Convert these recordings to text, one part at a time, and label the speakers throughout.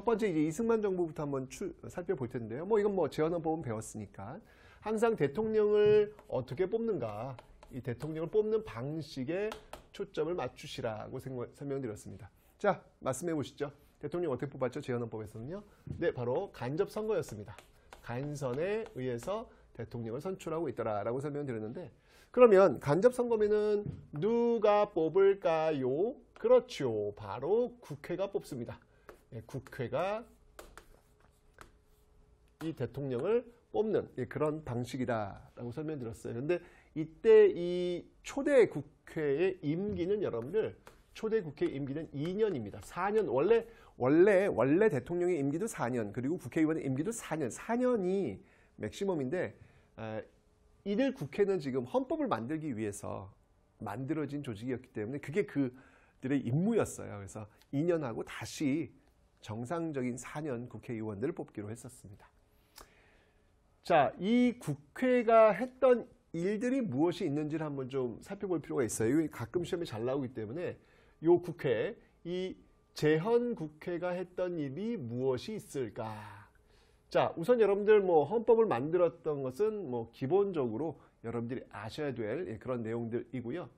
Speaker 1: 번째 이제 이승만 정부부터 한번 살펴볼 텐데요. 뭐 이건 뭐 재헌헌법은 배웠으니까 항상 대통령을 어떻게 뽑는가, 이 대통령을 뽑는 방식에 초점을 맞추시라고 설명드렸습니다. 자, 말씀해 보시죠. 대통령 어떻게 뽑았죠? 재헌헌법에서는요. 네, 바로 간접 선거였습니다. 간선에 의해서 대통령을 선출하고 있더라라고 설명드렸는데, 그러면 간접 선거면은 누가 뽑을까요? 그렇죠. 바로 국회가 뽑습니다. 예, 국회가 이 대통령을 뽑는 그런 방식이다라고 설명드렸어요. 근데 이때 이 초대 국회의 임기는 여러분들 초대 국회 임기는 2년입니다. 4년 원래 대통령의 임기도 4년 그리고 국회의원의 임기도 4년 4년이 맥시멈인데 이들 국회는 지금 헌법을 만들기 위해서 만들어진 조직이었기 때문에 그게 그들의 임무였어요. 그래서 2년하고 다시 정상적인 4년 국회의원들을 뽑기로 했었습니다. 자, 이 국회가 했던 일들이 무엇이 있는지를 한번 좀 살펴볼 필요가 있어요. 가끔 시험에 잘 나오기 때문에 이 국회, 이 재헌 국회가 했던 일이 무엇이 있을까? 자, 우선 여러분들 뭐 헌법을 만들었던 것은 뭐 기본적으로 여러분들이 아셔야 될 그런 내용들이고요.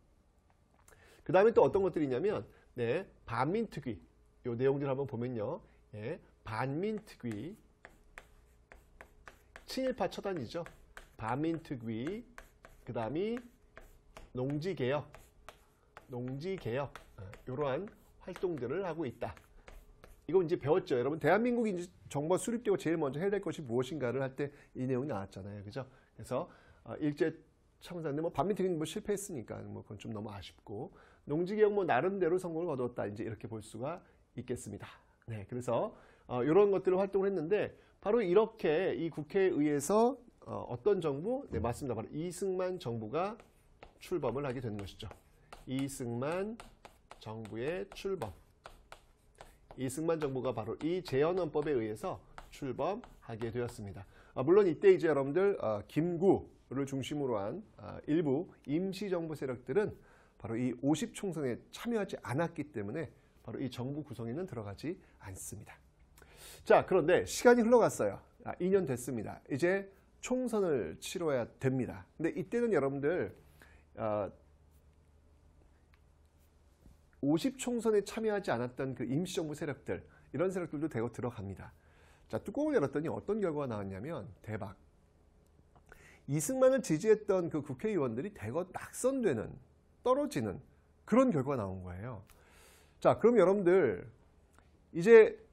Speaker 1: 그 다음에 또 어떤 것들이 있냐면, 네, 반민특위. 요 내용들 한번 보면요. 예, 반민특위. 친일파 처단이죠. 반민특위. 그 다음이 농지개혁. 이러한 활동들을 하고 있다. 이거 이제 배웠죠. 여러분, 대한민국이 이제 정부가 수립되고 제일 먼저 해야 될 것이 무엇인가를 할 때 이 내용이 나왔잖아요. 그죠? 그래서 일제 참사인데 뭐 반민특위는 뭐 실패했으니까 뭐 그건 좀 너무 아쉽고 농지개혁 뭐 나름대로 성공을 거두었다. 이제 이렇게 볼 수가 있겠습니다. 네, 그래서 이런 것들을 활동을 했는데 바로 이렇게 이 국회에 의해서 어떤 정부? 네, 맞습니다. 바로 이승만 정부가 출범을 하게 되는 것이죠. 이승만 정부의 출범. 이승만 정부가 바로 이 재헌헌법에 의해서 출범하게 되었습니다. 물론 이때 이제 여러분들 김구를 중심으로 한 일부 임시정부 세력들은 바로 이 50총선에 참여하지 않았기 때문에 바로 이 정부 구성에는 들어가지 않습니다. 자, 그런데 시간이 흘러갔어요. 2년 됐습니다. 이제 총선을 치러야 됩니다. 근데 이때는 여러분들 50총선에 참여하지 않았던 그 임시정부 세력들, 이런 세력들도 대거 들어갑니다. 자, 뚜껑을 열었더니 어떤 결과가 나왔냐면 대박. 이승만을 지지했던 그 국회의원들이 대거 낙선되는, 떨어지는 그런 결과가 나온 거예요. 자, 그럼 여러분들 이제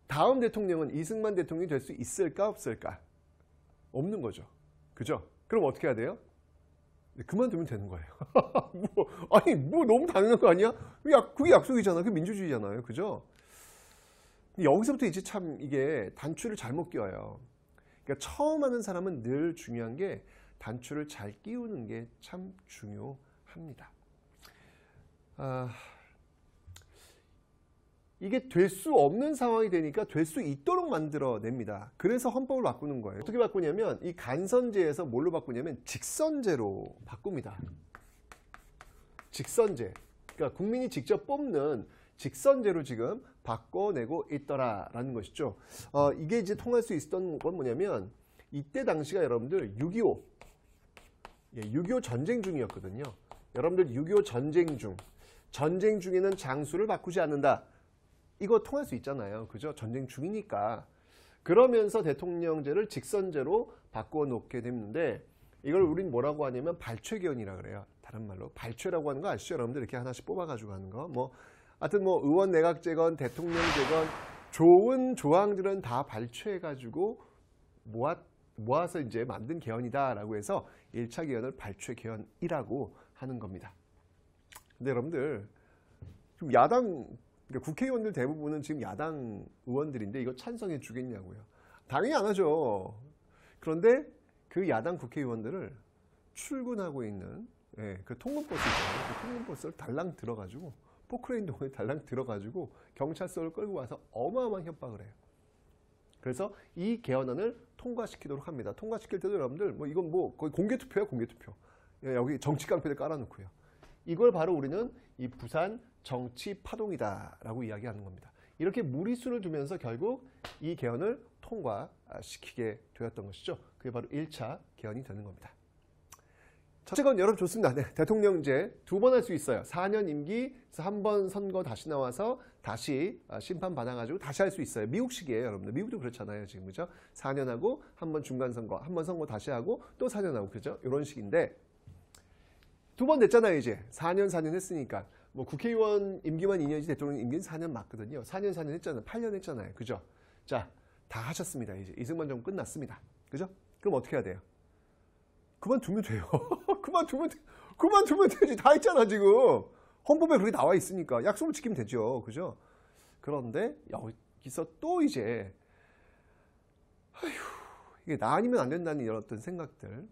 Speaker 1: 다음 대통령은 이승만 대통령이 될 수 있을까 없을까? 없는 거죠. 그죠? 그럼 어떻게 해야 돼요? 그만두면 되는 거예요. 뭐 너무 당연한 거 아니야? 그게 약속이잖아. 그게 민주주의잖아요. 그죠? 여기서부터 이제 참 이게 단추를 잘못 끼워요. 그러니까 처음 하는 사람은 늘 중요한 게 단추를 잘 끼우는 게 참 중요합니다. 이게 될 수 없는 상황이 되니까 될 수 있도록 만들어냅니다. 그래서 헌법을 바꾸는 거예요. 어떻게 바꾸냐면 이 간선제에서 뭘로 바꾸냐면 직선제로 바꿉니다. 직선제. 그러니까 국민이 직접 뽑는 직선제로 지금 바꿔내고 있더라라는 것이죠. 이게 이제 통할 수 있었던 건 뭐냐면 이때 당시가 여러분들 6.25 6.25 전쟁 중이었거든요. 여러분들 6.25 전쟁 중에는 장수를 바꾸지 않는다. 이거 통할 수 있잖아요. 그죠? 전쟁 중이니까. 그러면서 대통령제를 직선제로 바꿔놓게 됐는데 이걸 우린 뭐라고 하냐면 발췌개헌이라 그래요. 다른 말로 발췌라고 하는 거 아시죠? 여러분들 이렇게 하나씩 뽑아가지고 하는 거. 하여튼 의원 내각제건 대통령제건 좋은 조항들은 다 발췌해가지고 모아서 이제 만든 개헌이다라고 해서 1차 개헌을 발췌개헌이라고 하는 겁니다. 근데 여러분들 좀 그러니까 국회의원들 대부분은 지금 야당 의원들인데 이거 찬성해 주겠냐고요. 당연히 안 하죠. 그런데 그 야당 국회의원들을 출근하고 있는 그 통근버스 있잖아요. 그 통근버스를 달랑 들어가지고 포크레인동에 달랑 들어가지고 경찰서를 끌고 와서 어마어마한 협박을 해요. 그래서 이 개헌안을 통과시키도록 합니다. 통과시킬 때도 여러분들 이건 거의 공개투표예요. 공개투표. 여기 정치 깡패를 깔아놓고요. 이걸 바로 우리는 이 부산 정치 파동이다라고 이야기하는 겁니다. 이렇게 무리수를 두면서 결국 이 개헌을 통과시키게 되었던 것이죠. 그게 바로 1차 개헌이 되는 겁니다. 첫째 건 여러분 좋습니다. 네, 대통령제 2번 할 수 있어요. 4년 임기에서 한 번 선거 다시 나와서 다시 심판 받아가지고 다시 할 수 있어요. 미국식이에요, 여러분들. 미국도 그렇잖아요, 지금. 그죠? 4년 하고 한 번 중간 선거, 한 번 선거 다시 하고 또 4년 하고, 그죠? 이런 식인데 2번 됐잖아요, 이제. 4년 했으니까. 뭐 국회의원 임기만 2년이지 대통령 임기는 4년 맞거든요. 4년 했잖아요. 8년 했잖아요. 그죠? 자, 다 하셨습니다. 이제 이승만 정부 끝났습니다. 그죠? 그럼 어떻게 해야 돼요? 그만두면 돼요. 그만두면 되지. 다 했잖아, 지금. 헌법에 그렇게 나와 있으니까. 약속을 지키면 되죠. 그죠? 그런데 여기서 또 이제 이게 나 아니면 안 된다는 이런 어떤 생각들,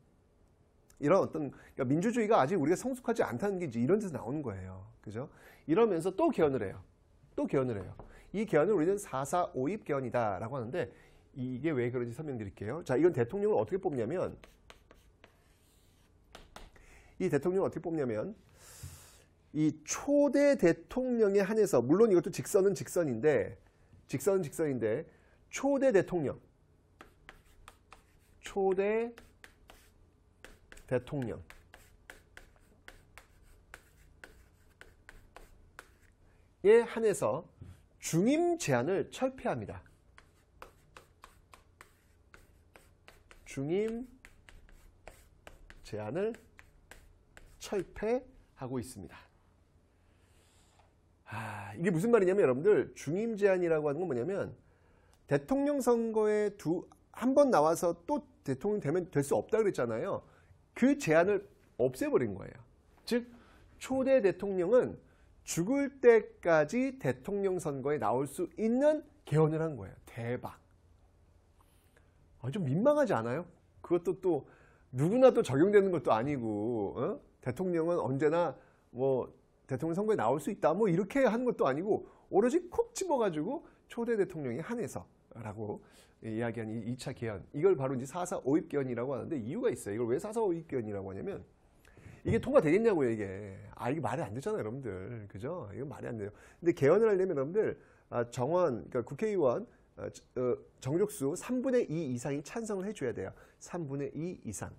Speaker 1: 이런 어떤, 그러니까 민주주의가 아직 우리가 성숙하지 않다는 게 이제 이런 데서 나오는 거예요. 그죠? 이러면서 또 개헌을 해요. 이 개헌을 우리는 4.4.5입 개헌이다라고 하는데, 이게 왜 그런지 설명드릴게요. 자, 이건 대통령을 어떻게 뽑냐면, 이 초대 대통령에 한해서, 물론 이것도 직선은 직선인데 초대 대통령에 한해서 중임 제한을 철폐합니다. 중임 제한을 철폐하고 있습니다. 이게 무슨 말이냐면 여러분들, 중임 제한이라고 하는 건 뭐냐면 대통령 선거에 한 번 나와서 또 대통령 되면 될 수 없다 그랬잖아요. 그 제한을 없애버린 거예요. 즉 초대 대통령은 죽을 때까지 대통령 선거에 나올 수 있는 개헌을 한 거예요. 대박. 좀 민망하지 않아요? 그것도 또 누구나 또 적용되는 것도 아니고, 대통령은 언제나 뭐 대통령 선거에 나올 수 있다 뭐 이렇게 하는 것도 아니고, 오로지 콕 집어가지고 초대 대통령에 한해서라고 이야기한 2차 개헌, 이걸 바로 이제 4.4.5입 개헌이라고 하는데 이유가 있어요. 이걸 왜 4.4.5입 개헌이라고 하냐면, 이게 통과되겠냐고요, 이게. 이게 말이 안 되잖아요, 여러분들. 그죠? 이건 말이 안 돼요. 근데 개헌을 하려면 여러분들, 그러니까 국회의원 정족수 3분의 2 이상이 찬성을 해줘야 돼요. 3분의 2 이상.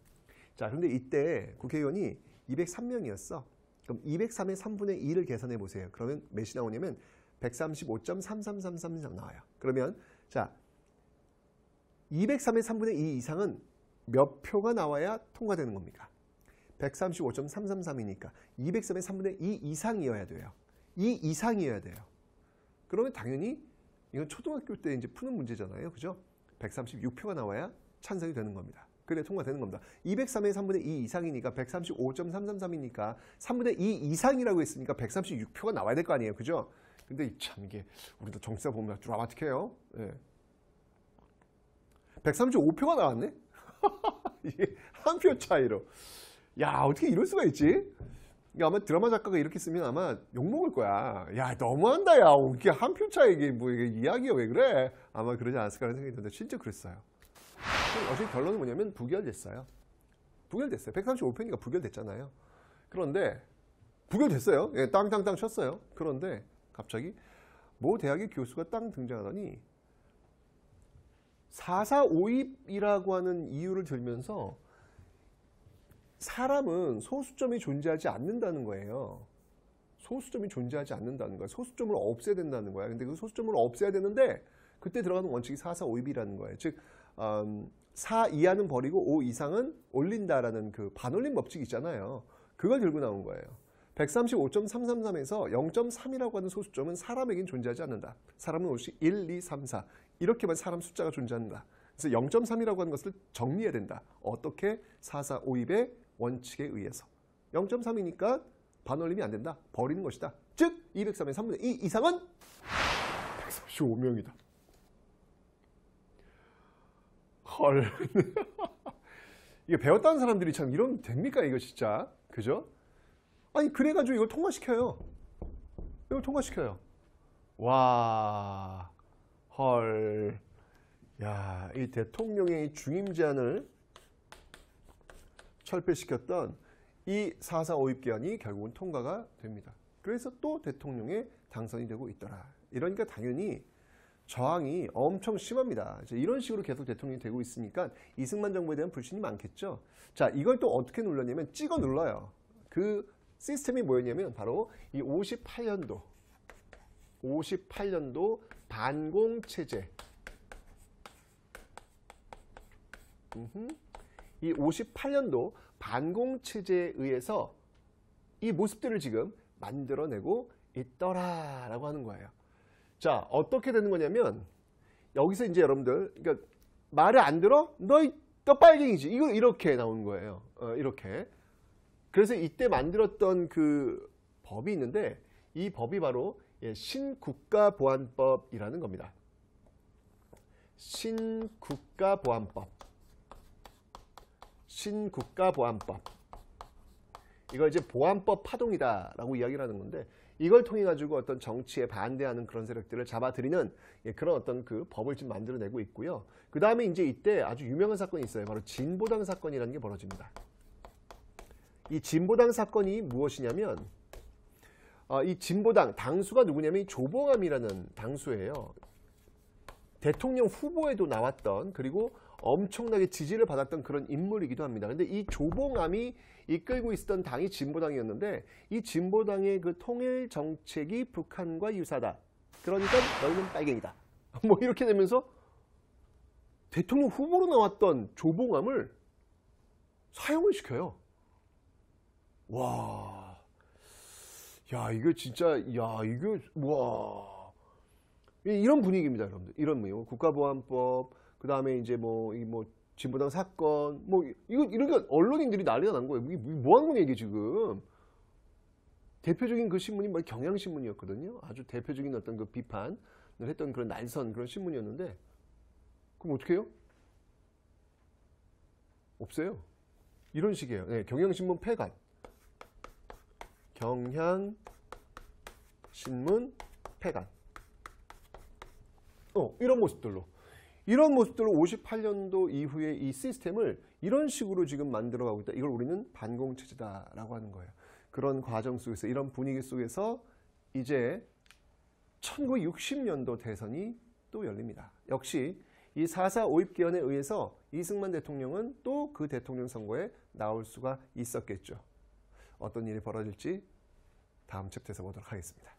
Speaker 1: 자, 그런데 이때 국회의원이 203명이었어. 그럼 203의 3분의 2를 계산해 보세요. 그러면 몇이 나오냐면 135.3333 나와요. 그러면 자, 203의 3분의 2 이상은 몇 표가 나와야 통과되는 겁니까? 135.333이니까 203의 3분의 2 이상이어야 돼요. 2 이상이어야 돼요. 그러면 당연히 이건 초등학교 때 이제 푸는 문제잖아요. 그죠? 136표가 나와야 찬성이 되는 겁니다. 그래 통과되는 겁니다. 203의 3분의 2 이상이니까 135.333이니까 3분의 2 이상이라고 했으니까 136표가 나와야 될 거 아니에요. 그죠? 근데 참 이게 우리도 정치사 보면 드라마틱해요. 네. 135표가 나왔네? 이게 한 표 차이로. 야, 어떻게 이럴 수가 있지? 아마 드라마 작가가 이렇게 쓰면 아마 욕먹을 거야. 야, 너무한다, 야. 이게 한 표 차이, 이게 뭐, 이게 이야기야, 왜 그래? 아마 그러지 않았을까라는 생각이 드는데, 실제 그랬어요. 어차피 결론은 뭐냐면, 부결됐어요. 135표니까 부결됐잖아요. 그런데, 부결됐어요. 예, 땅땅땅 쳤어요. 그런데, 갑자기, 모 대학의 교수가 땅 등장하더니, 4.4.5입이라고 하는 이유를 들면서, 사람은 소수점이 존재하지 않는다는 거예요. 소수점이 존재하지 않는다는 거예요. 소수점을 없애야 된다는 거야. 근데 그 소수점을 없애야 되는데 그때 들어가는 원칙이 4.4.5입이라는 거예요. 즉 4 이하는 버리고 5 이상은 올린다라는 그 반올림 법칙이 있잖아요. 그걸 들고 나온 거예요. 135.333에서 0.3이라고 하는 소수점은 사람에겐 존재하지 않는다. 사람은 오롯이 1, 2, 3, 4 이렇게만 사람 숫자가 존재한다. 그래서 0.3이라고 하는 것을 정리해야 된다. 어떻게? 4.4.5입의 원칙에 의해서. 0.3이니까 반올림이 안 된다. 버리는 것이다. 즉 203의 3분의 2 이상은 135명이다. 헐. 이게 배웠다는 사람들이 참 이러면 됩니까? 이거 진짜. 그죠? 아니 그래가지고 이걸 통과시켜요. 와. 헐. 야, 이 대통령의 중임 제한을 철폐시켰던 이 4.4.5입 개헌이 결국은 통과가 됩니다. 그래서 또 대통령에 당선이 되고 있더라. 이러니까 당연히 저항이 엄청 심합니다. 이런 식으로 계속 대통령이 되고 있으니까 이승만 정부에 대한 불신이 많겠죠. 자, 이걸 또 어떻게 눌렀냐면 찍어 눌러요. 그 시스템이 뭐였냐면 바로 이 58년도 반공체제. 이 58년도 반공체제에 의해서 이 모습들을 지금 만들어내고 있더라라고 하는 거예요. 자, 어떻게 되는 거냐면 여기서 이제 여러분들 그러니까 말을 안 들어? 너 빨갱이지. 이거 이렇게 나오는 거예요. 이렇게. 그래서 이때 만들었던 그 법이 있는데 이 법이 바로 신국가보안법이라는 겁니다. 신국가보안법. 이걸 이제 보안법 파동이다라고 이야기를 하는 건데 이걸 통해 가지고 어떤 정치에 반대하는 그런 세력들을 잡아들이는 그런 어떤 그 법을 좀 만들어내고 있고요. 그 다음에 이제 이때 아주 유명한 사건이 있어요. 바로 진보당 사건이라는 게 벌어집니다. 이 진보당 사건이 무엇이냐면 이 진보당 당수가 누구냐면 이 조봉암이라는 당수예요. 대통령 후보에도 나왔던 그리고 엄청나게 지지를 받았던 그런 인물이기도 합니다. 근데 이 조봉암이 이끌고 있었던 당이 진보당이었는데 이 진보당의 그 통일 정책이 북한과 유사하다. 그러니까 너희는 빨갱이다. 뭐 이렇게 되면서 대통령 후보로 나왔던 조봉암을 사형을 시켜요. 와, 야 이거 진짜, 야 이거 와 이런 분위기입니다, 여러분들. 이런 분위기. 국가보안법, 그 다음에 이제 뭐 진보당 사건, 뭐 이러니까 언론인들이 난리가 난 거예요. 이게 뭐 하는 거냐 이게 지금. 대표적인 그 신문이 뭐 경향신문이었거든요. 아주 대표적인 어떤 그 비판을 했던 그런 날선 그런 신문이었는데, 그럼 어떻게 해요? 없어요. 이런 식이에요. 네, 경향신문 폐간. 경향신문 폐간. 이런 모습들로 58년도 이후에 이 시스템을 이런 식으로 지금 만들어가고 있다. 이걸 우리는 반공체제다라고 하는 거예요. 그런 과정 속에서, 이런 분위기 속에서 이제 1960년도 대선이 또 열립니다. 역시 이 4.4 오입개헌에 의해서 이승만 대통령은 또 그 대통령 선거에 나올 수가 있었겠죠. 어떤 일이 벌어질지 다음 챕터에서 보도록 하겠습니다.